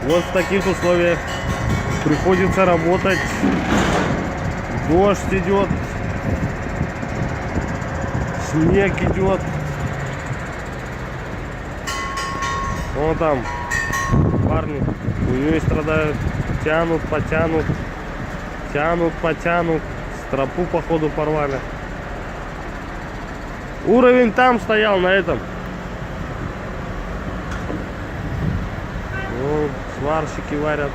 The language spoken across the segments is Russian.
Вот в таких условиях приходится работать. Дождь идет, снег идет. Вон там парни хуйней страдают, тянут, потянут, тянут, потянут, стропу походу порвали. Уровень там стоял на этом. Вон, сварщики варят.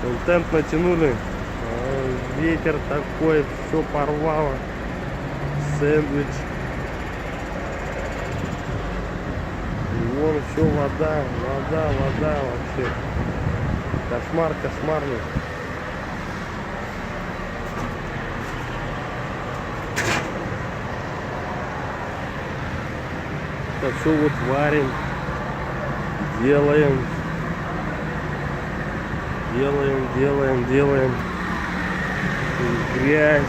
Вон, тент натянули. Ветер такой, все порвало. Сэндвич. И вон все вода, вода вообще. Кошмар кошмарный. Так все вот варим, делаем. Грязь,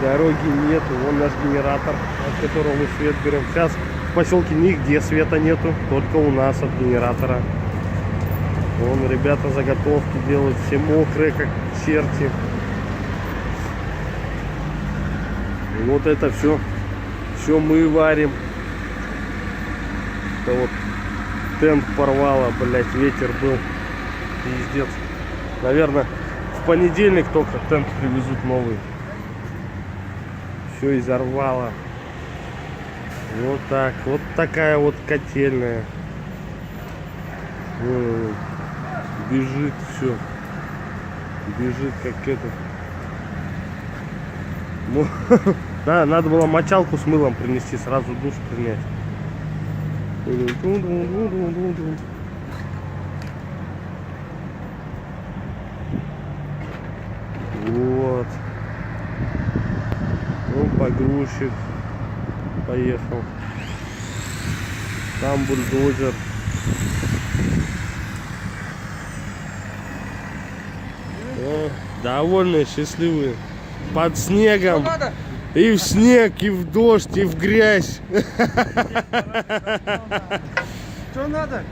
дороги нету, вон наш генератор, от которого мы свет берем. Сейчас в поселке нигде света нету, только у нас от генератора. Вон ребята заготовки делают, все мокрые как черти. И вот это все мы варим. Это вот тент порвало, блять, ветер был, пиздец. Наверное, в понедельник только тент привезут новый. Все изорвало. Вот так. Вот такая вот котельная. Бежит все. Бежит как это. Ну, да, надо было мочалку с мылом принести, сразу душ принять. Вот. Ну, погрузчик поехал. Там бульдозер. О, довольные, счастливые. Под снегом. И в снег, и в дождь, и в грязь. Что надо?